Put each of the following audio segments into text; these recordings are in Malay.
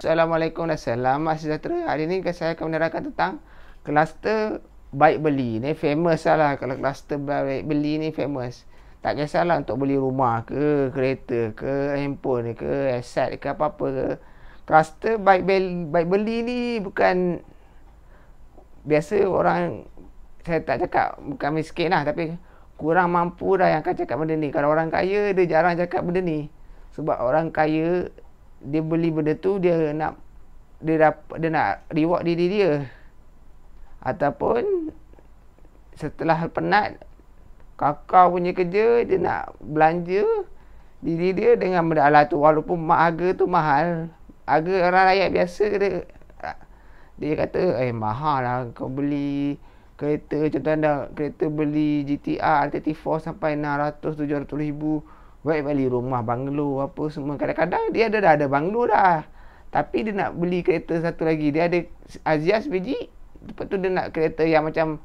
Assalamualaikum dan selamat sejahtera. Hari ini saya akan menerangkan tentang kluster baik beli. Ni famous lah. Kalau kluster baik beli ni famous. Tak kisahlah untuk beli rumah ke, kereta ke, handphone ke, aset ke, apa-apa ke. Kluster baik beli ni bukan biasa orang, saya tak cakap bukan miskin lah, tapi kurang mampu dah yang akan cakap benda ni. Kalau orang kaya dia jarang cakap benda ni. Sebab orang kaya dia beli benda tu dia nak reward diri dia, ataupun setelah penat kakao punya kerja dia nak belanja diri dia dengan benda ala tu, walaupun harga tu mahal. Harga orang rakyat biasa dia kata mahal lah kau beli kereta. Contoh anda kereta beli GTR R34 sampai 600-700 ribu, baik beli rumah banglo apa semua. Kadang-kadang dia dah ada banglo dah, tapi dia nak beli kereta satu lagi. Dia ada Azias biji, lepas tu dia nak kereta yang macam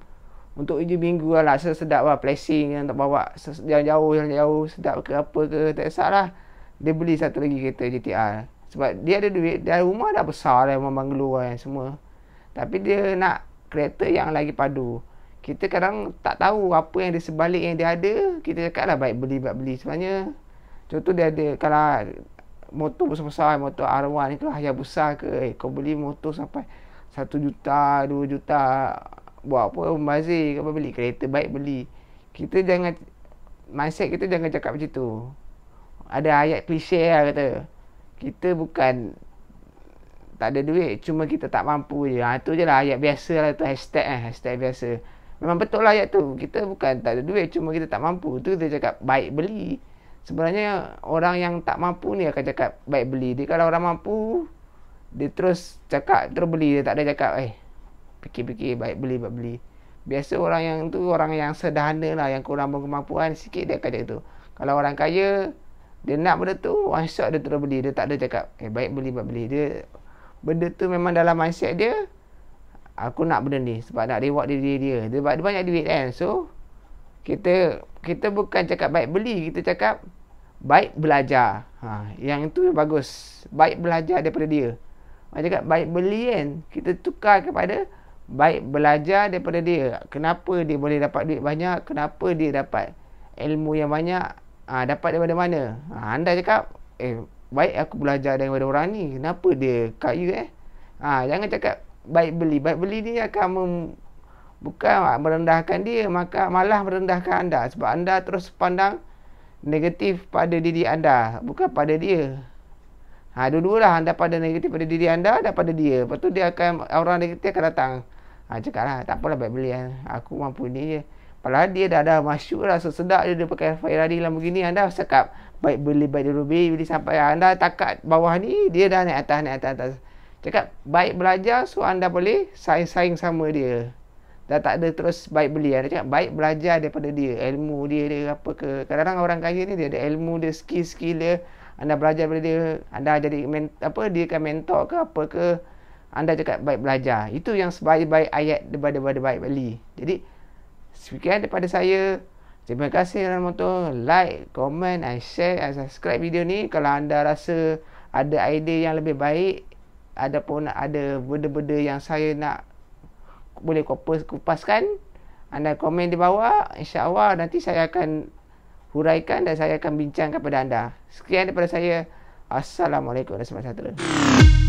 untuk uji minggu lah, sedap lah, flashing yang tak bawa jalan jauh sedap ke apa ke, tak kisahlah. Dia beli satu lagi kereta GTR sebab dia ada duit, dia rumah dah besar lah, rumah banglo lah semua, tapi dia nak kereta yang lagi padu. Kita kadang tak tahu apa yang di sebalik yang dia ada. Kita cakap lah baik beli. Sebenarnya contoh dia ada, kalau motor besar-besar, motor R1 itu lah yang besar ke, kau beli motor sampai 1 juta, 2 juta, buat apa membazir. Kau beli kereta baik beli. Kita jangan, mindset kita jangan cakap macam tu. Ada ayat klise lah kata, kita bukan tak ada duit, cuma kita tak mampu je. Itu je lah ayat biasa lah tu, hashtag biasa. Memang betul lah ayat tu. Kita bukan tak ada duit, cuma kita tak mampu. Tu dia cakap baik beli. Sebenarnya orang yang tak mampu ni akan cakap baik beli. Dia kalau orang mampu, dia terus cakap terus beli. Dia tak ada cakap fikir-fikir baik beli. Biasa orang yang tu orang yang sederhana lah, yang kurang berkemampuan sikit, dia akan cakap tu. Kalau orang kaya, dia nak benda tu, one shot dia terus beli. Dia tak ada cakap baik beli. Dia benda tu memang dalam mindset dia, aku nak benda ni sebab nak reward diri dia. Dia banyak duit kan. So kita bukan cakap baik beli, kita cakap baik belajar. Yang itu bagus. Baik belajar daripada dia. Macam cakap baik beli kan, kita tukar kepada baik belajar daripada dia. Kenapa dia boleh dapat duit banyak, kenapa dia dapat ilmu yang banyak, dapat daripada mana. Anda cakap baik aku belajar daripada orang ni, kenapa dia kaya jangan cakap baik beli. Baik beli ni akan bukan merendahkan dia, maka malah merendahkan anda. Sebab anda terus pandang negatif pada diri anda, bukan pada dia. Dua-dua lah, anda pada negatif pada diri anda dan pada dia. Lepas tu dia akan, orang negatif akan datang, cakap lah tak apalah baik beli aku mampu ni je. Padahal dia dah masuk lah, sesedap dia pakai Ferrari Lamborghini. Anda cakap baik beli beli sampai anda takat bawah ni, dia dah naik atas. Cakap baik belajar, so anda boleh saing sama dia. Dah tak ada terus baik beli. Anda cakap baik belajar daripada dia, ilmu dia apa ke. Kadang-kadang orang kaya ni dia ada ilmu dia, skill dia, anda belajar daripada dia. Anda jadi dia kan mentor ke apa ke, anda cakap baik belajar. Itu yang sebaik-baik ayat daripada baik beli. Jadi sekian daripada saya. Terima kasih kerana menonton. Like, komen, share dan subscribe video ni. Kalau anda rasa ada idea yang lebih baik, ataupun ada benda-benda yang saya nak boleh kupaskan, anda komen di bawah. InsyaAllah nanti saya akan huraikan dan saya akan bincang kepada anda. Sekian daripada saya. Assalamualaikum warahmatullahi wabarakatuh.